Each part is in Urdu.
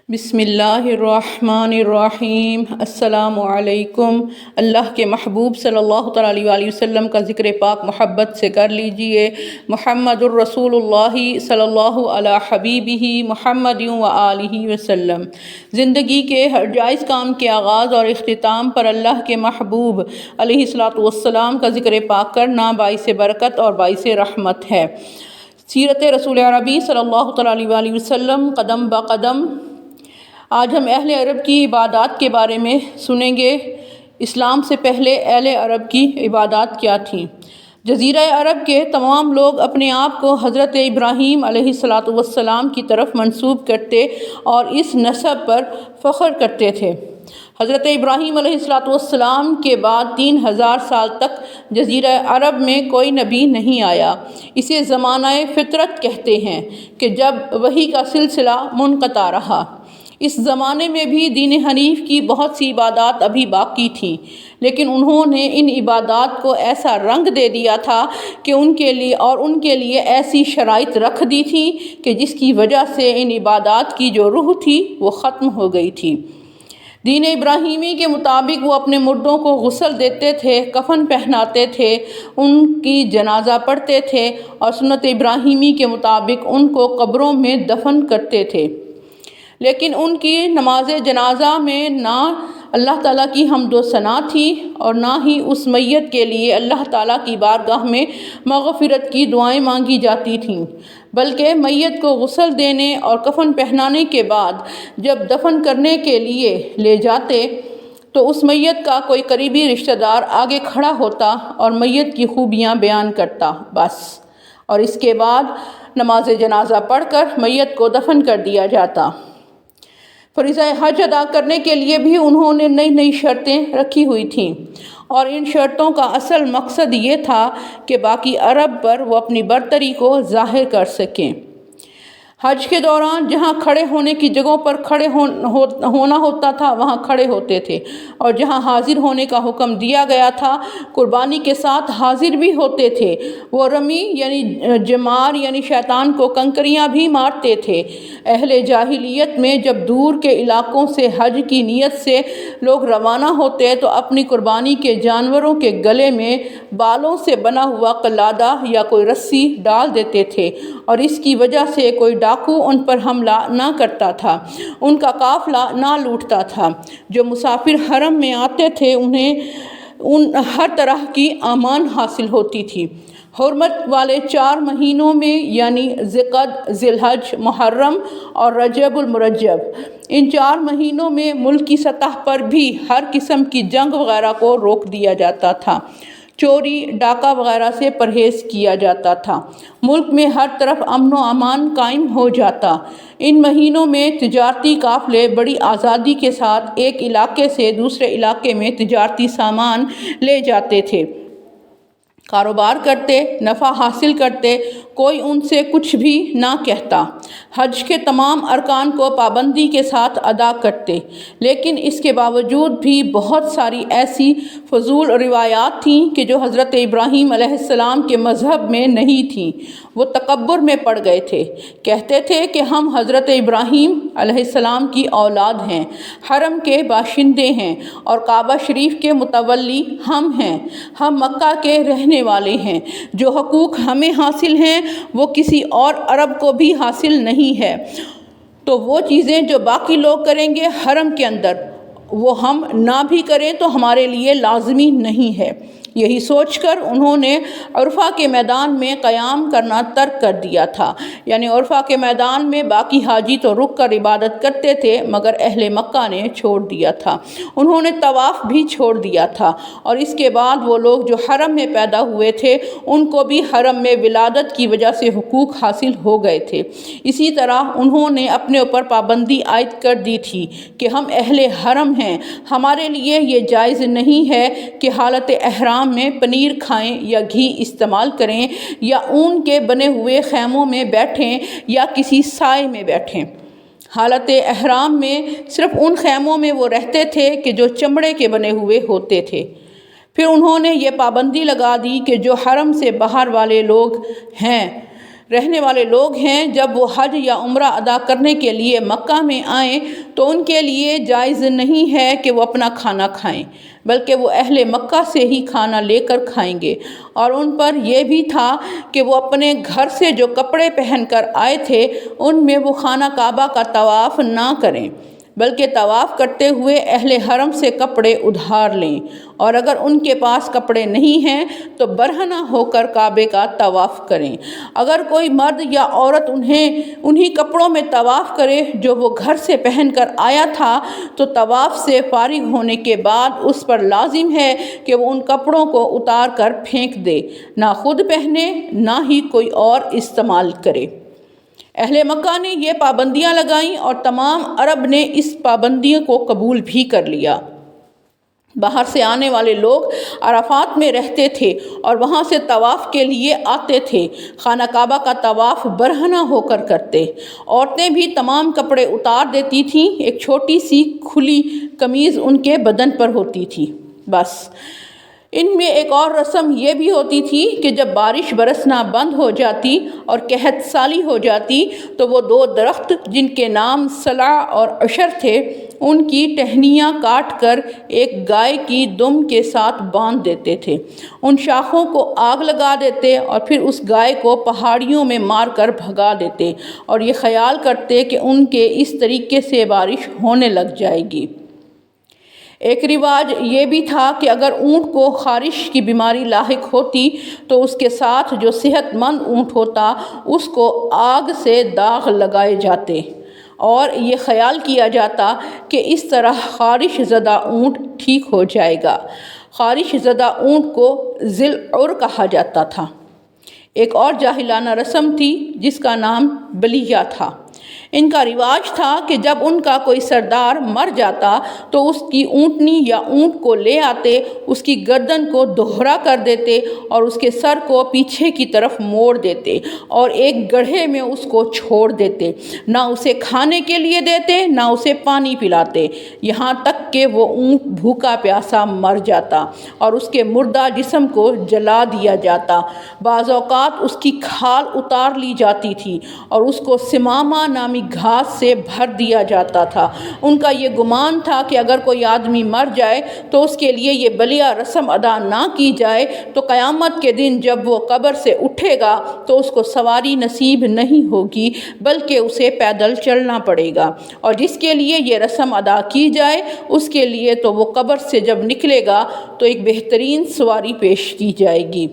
بسم اللہ الرحمن الرحیم۔ السلام علیکم۔ اللہ کے محبوب صلی اللہ تعالیٰ علیہ وسلم کا ذکر پاک محبت سے کر لیجئے۔ محمد الرسول اللہ صلی اللہ علی حبیبہ محمد و آلہ وسلم۔ زندگی کے ہر جائز کام کے آغاز اور اختتام پر اللہ کے محبوب علیہ السلام کا ذکر پاک کرنا باعث برکت اور باعث رحمت ہے۔ سیرت رسول عربی صلی اللہ تعالیٰ علیہ وسلم قدم با قدم۔ آج ہم اہل عرب کی عبادات کے بارے میں سنیں گے۔ اسلام سے پہلے اہل عرب کی عبادات کیا تھیں؟ جزیرہ عرب کے تمام لوگ اپنے آپ کو حضرت ابراہیم علیہ السلام کی طرف منسوب کرتے اور اس نسب پر فخر کرتے تھے۔ حضرت ابراہیم علیہ السلام کے بعد 3000 سال تک جزیرہ عرب میں کوئی نبی نہیں آیا۔ اسے زمانہ فطرت کہتے ہیں کہ جب وحی کا سلسلہ منقطع رہا۔ اس زمانے میں بھی دین حنیف کی بہت سی عبادات ابھی باقی تھیں، لیکن انہوں نے ان عبادات کو ایسا رنگ دے دیا تھا کہ ان کے لیے ایسی شرائط رکھ دی تھی کہ جس کی وجہ سے ان عبادات کی جو روح تھی وہ ختم ہو گئی تھی۔ دین ابراہیمی کے مطابق وہ اپنے مردوں کو غسل دیتے تھے، کفن پہناتے تھے، ان کی جنازہ پڑھتے تھے اور سنت ابراہیمی کے مطابق ان کو قبروں میں دفن کرتے تھے۔ لیکن ان کی نماز جنازہ میں نہ اللہ تعالیٰ کی حمد و ثنا تھی اور نہ ہی اس میت کے لیے اللہ تعالیٰ کی بارگاہ میں مغفرت کی دعائیں مانگی جاتی تھیں، بلکہ میت کو غسل دینے اور کفن پہنانے کے بعد جب دفن کرنے کے لیے لے جاتے تو اس میت کا کوئی قریبی رشتہ دار آگے کھڑا ہوتا اور میت کی خوبیاں بیان کرتا بس، اور اس کے بعد نماز جنازہ پڑھ کر میت کو دفن کر دیا جاتا۔ فریضہ حج ادا کرنے کے لیے بھی انہوں نے نئی شرطیں رکھی ہوئی تھیں، اور ان شرطوں کا اصل مقصد یہ تھا کہ باقی عرب پر وہ اپنی برتری کو ظاہر کر سکیں۔ حج کے دوران جہاں کھڑے ہونے کی جگہوں پر کھڑے ہونا ہوتا تھا وہاں کھڑے ہوتے تھے، اور جہاں حاضر ہونے کا حکم دیا گیا تھا قربانی کے ساتھ حاضر بھی ہوتے تھے۔ وہ رمی یعنی جمار یعنی شیطان کو کنکریاں بھی مارتے تھے۔ اہل جاہلیت میں جب دور کے علاقوں سے حج کی نیت سے لوگ روانہ ہوتے تو اپنی قربانی کے جانوروں کے گلے میں بالوں سے بنا ہوا قلادہ یا کوئی رسی ڈال دیتے تھے، اور اس کی وجہ سے کوئی ڈاکو ان پر حملہ نہ کرتا تھا، ان کا قافلہ نہ لوٹتا تھا۔ جو مسافر حرم میں آتے تھے انہیں ہر طرح کی امان حاصل ہوتی تھی۔ حرمت والے 4 مہینوں میں یعنی ذی-القعدہ، ذی الحج، محرم اور رجب المرجب، ان 4 مہینوں میں ملک کی سطح پر بھی ہر قسم کی جنگ وغیرہ کو روک دیا جاتا تھا، چوری ڈاکہ وغیرہ سے پرہیز کیا جاتا تھا، ملک میں ہر طرف امن و امان قائم ہو جاتا۔ ان مہینوں میں تجارتی قافلے بڑی آزادی کے ساتھ ایک علاقے سے دوسرے علاقے میں تجارتی سامان لے جاتے تھے، کاروبار کرتے، نفع حاصل کرتے، کوئی ان سے کچھ بھی نہ کہتا۔ حج کے تمام ارکان کو پابندی کے ساتھ ادا کرتے، لیکن اس کے باوجود بھی بہت ساری ایسی فضول روایات تھیں کہ جو حضرت ابراہیم علیہ السلام کے مذہب میں نہیں تھیں۔ وہ تکبر میں پڑ گئے تھے، کہتے تھے کہ ہم حضرت ابراہیم علیہ السلام کی اولاد ہیں، حرم کے باشندے ہیں اور کعبہ شریف کے متولی ہم ہیں، ہم مکہ کے رہنے والے ہیں، جو حقوق ہمیں حاصل ہیں وہ کسی اور عرب کو بھی حاصل نہیں ہے، تو وہ چیزیں جو باقی لوگ کریں گے حرم کے اندر وہ ہم نہ بھی کریں تو ہمارے لیے لازمی نہیں ہے۔ یہی سوچ کر انہوں نے عرفہ کے میدان میں قیام کرنا ترک کر دیا تھا، یعنی عرفہ کے میدان میں باقی حاجی تو رک کر عبادت کرتے تھے مگر اہل مکہ نے چھوڑ دیا تھا، انہوں نے طواف بھی چھوڑ دیا تھا، اور اس کے بعد وہ لوگ جو حرم میں پیدا ہوئے تھے ان کو بھی حرم میں ولادت کی وجہ سے حقوق حاصل ہو گئے تھے۔ اسی طرح انہوں نے اپنے اوپر پابندی عائد کر دی تھی کہ ہم اہل حرم ہیں، ہمارے لیے یہ جائز نہیں ہے کہ حالت احرام میں پنیر کھائیں یا گھی استعمال کریں یا اون کے بنے ہوئے خیموں میں بیٹھیں یا کسی سائے میں بیٹھیں۔ حالت احرام میں صرف ان خیموں میں وہ رہتے تھے کہ جو چمڑے کے بنے ہوئے ہوتے تھے۔ پھر انہوں نے یہ پابندی لگا دی کہ جو حرم سے باہر والے لوگ ہیں رہنے والے لوگ ہیں، جب وہ حج یا عمرہ ادا کرنے کے لیے مکہ میں آئیں تو ان کے لیے جائز نہیں ہے کہ وہ اپنا کھانا کھائیں، بلکہ وہ اہل مکہ سے ہی کھانا لے کر کھائیں گے۔ اور ان پر یہ بھی تھا کہ وہ اپنے گھر سے جو کپڑے پہن کر آئے تھے ان میں وہ خانہ کعبہ کا طواف نہ کریں، بلکہ طواف کرتے ہوئے اہل حرم سے کپڑے ادھار لیں، اور اگر ان کے پاس کپڑے نہیں ہیں تو برہنہ ہو کر کعبے کا طواف کریں۔ اگر کوئی مرد یا عورت انہی کپڑوں میں طواف کرے جو وہ گھر سے پہن کر آیا تھا تو طواف سے فارغ ہونے کے بعد اس پر لازم ہے کہ وہ ان کپڑوں کو اتار کر پھینک دے، نہ خود پہنے نہ ہی کوئی اور استعمال کرے۔ اہل مکہ نے یہ پابندیاں لگائیں اور تمام عرب نے اس پابندیوں کو قبول بھی کر لیا۔ باہر سے آنے والے لوگ عرفات میں رہتے تھے اور وہاں سے طواف کے لیے آتے تھے، خانہ کعبہ کا طواف برہنہ ہو کر کرتے۔ عورتیں بھی تمام کپڑے اتار دیتی تھیں، ایک چھوٹی سی کھلی قمیض ان کے بدن پر ہوتی تھی بس۔ ان میں ایک اور رسم یہ بھی ہوتی تھی کہ جب بارش برسنا بند ہو جاتی اور قحط سالی ہو جاتی تو وہ 2 درخت جن کے نام صلع اور عشر تھے ان کی ٹہنیاں کاٹ کر ایک گائے کی دم کے ساتھ باندھ دیتے تھے، ان شاخوں کو آگ لگا دیتے اور پھر اس گائے کو پہاڑیوں میں مار کر بھگا دیتے اور یہ خیال کرتے کہ ان کے اس طریقے سے بارش ہونے لگ جائے گی۔ ایک رواج یہ بھی تھا کہ اگر اونٹ کو خارش کی بیماری لاحق ہوتی تو اس کے ساتھ جو صحت مند اونٹ ہوتا اس کو آگ سے داغ لگائے جاتے اور یہ خیال کیا جاتا کہ اس طرح خارش زدہ اونٹ ٹھیک ہو جائے گا۔ خارش زدہ اونٹ کو ذی العر کہا جاتا تھا۔ ایک اور جاہلانہ رسم تھی جس کا نام بلیہ تھا۔ ان کا رواج تھا کہ جب ان کا کوئی سردار مر جاتا تو اس کی اونٹنی یا اونٹ کو لے آتے، اس کی گردن کو دوہرا کر دیتے اور اس کے سر کو پیچھے کی طرف موڑ دیتے اور ایک گڑھے میں اس کو چھوڑ دیتے، نہ اسے کھانے کے لیے دیتے نہ اسے پانی پلاتے، یہاں تک کہ وہ اونٹ بھوکا پیاسا مر جاتا اور اس کے مردہ جسم کو جلا دیا جاتا۔ بعض اوقات اس کی کھال اتار لی جاتی تھی اور اس کو سمامہ نامی گھاس سے بھر دیا جاتا تھا۔ ان کا یہ گمان تھا کہ اگر کوئی آدمی مر جائے تو اس کے لیے یہ بلیہ رسم ادا نہ کی جائے تو قیامت کے دن جب وہ قبر سے اٹھے گا تو اس کو سواری نصیب نہیں ہوگی بلکہ اسے پیدل چلنا پڑے گا، اور جس کے لیے یہ رسم ادا کی جائے اس کے لیے تو وہ قبر سے جب نکلے گا تو ایک بہترین سواری پیش کی جائے گی۔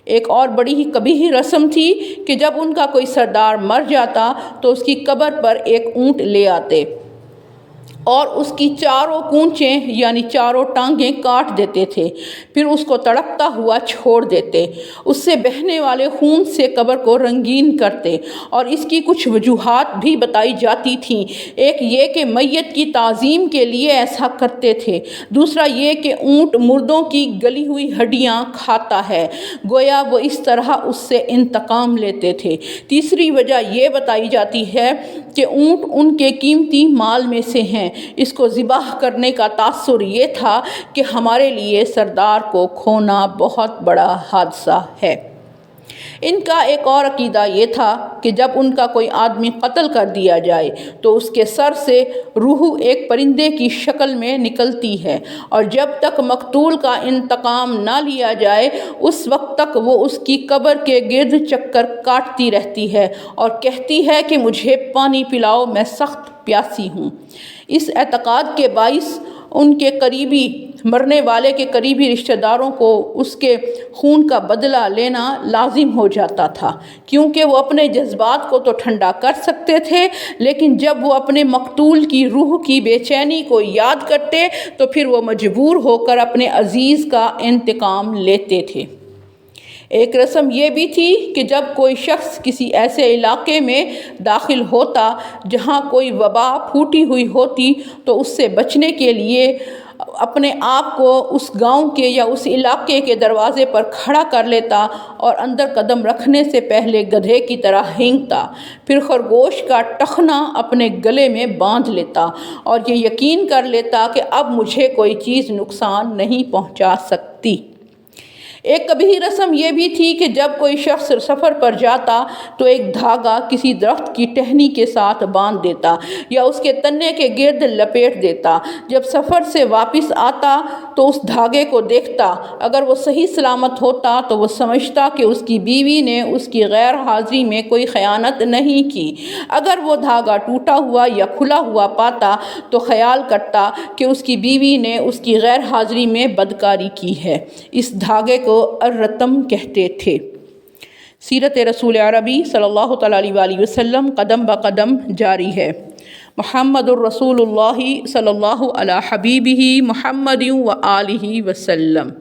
ایک اور بڑی ہی قبیح رسم تھی کہ جب ان کا کوئی سردار مر جاتا تو اس کی قبر پر ایک اونٹ لے آتے اور اس کی چاروں کونچیں یعنی چاروں ٹانگیں کاٹ دیتے تھے، پھر اس کو تڑپتا ہوا چھوڑ دیتے، اس سے بہنے والے خون سے قبر کو رنگین کرتے، اور اس کی کچھ وجوہات بھی بتائی جاتی تھیں۔ ایک یہ کہ میت کی تعظیم کے لیے ایسا کرتے تھے، دوسرا یہ کہ اونٹ مردوں کی گلی ہوئی ہڈیاں کھاتا ہے، گویا وہ اس طرح اس سے انتقام لیتے تھے، تیسری وجہ یہ بتائی جاتی ہے کہ اونٹ ان کے قیمتی مال میں سے ہیں، اس کو ذبح کرنے کا تاثر یہ تھا کہ ہمارے لیے سردار کو کھونا بہت بڑا حادثہ ہے۔ ان کا ایک اور عقیدہ یہ تھا کہ جب ان کا کوئی آدمی قتل کر دیا جائے تو اس کے سر سے روح ایک پرندے کی شکل میں نکلتی ہے اور جب تک مقتول کا انتقام نہ لیا جائے اس وقت تک وہ اس کی قبر کے گرد چکر کاٹتی رہتی ہے اور کہتی ہے کہ مجھے پانی پلاؤ، میں سخت پیاسی ہوں۔ اس اعتقاد کے باعث ان کے قریبی مرنے والے کے قریبی رشتہ داروں کو اس کے خون کا بدلہ لینا لازم ہو جاتا تھا، کیونکہ وہ اپنے جذبات کو تو ٹھنڈا کر سکتے تھے لیکن جب وہ اپنے مقتول کی روح کی بے چینی کو یاد کرتے تو پھر وہ مجبور ہو کر اپنے عزیز کا انتقام لیتے تھے۔ ایک رسم یہ بھی تھی کہ جب کوئی شخص کسی ایسے علاقے میں داخل ہوتا جہاں کوئی وبا پھوٹی ہوئی ہوتی تو اس سے بچنے کے لیے اپنے آپ کو اس گاؤں کے یا اس علاقے کے دروازے پر کھڑا کر لیتا اور اندر قدم رکھنے سے پہلے گدھے کی طرح ہینگتا، پھر خرگوش کا ٹخنا اپنے گلے میں باندھ لیتا اور یہ یقین کر لیتا کہ اب مجھے کوئی چیز نقصان نہیں پہنچا سکتی۔ ایک کبھی رسم یہ بھی تھی کہ جب کوئی شخص سفر پر جاتا تو ایک دھاگا کسی درخت کی ٹہنی کے ساتھ باندھ دیتا یا اس کے تنے کے گرد لپیٹ دیتا۔ جب سفر سے واپس آتا تو اس دھاگے کو دیکھتا، اگر وہ صحیح سلامت ہوتا تو وہ سمجھتا کہ اس کی بیوی نے اس کی غیر حاضری میں کوئی خیانت نہیں کی۔ اگر وہ دھاگا ٹوٹا ہوا یا کھلا ہوا پاتا تو خیال کرتا کہ اس کی بیوی نے اس کی غیر حاضری میں بدکاری کی ہے۔ اس دھاگے کو الرتم کہتے تھے۔ سیرت رسول عربی صلی اللہ تعالیٰ علیہ وآلہ وسلم قدم بقدم جاری ہے۔ محمد الرسول اللہ صلی اللہ علیہ حبیبہ محمد و آلہ وسلم۔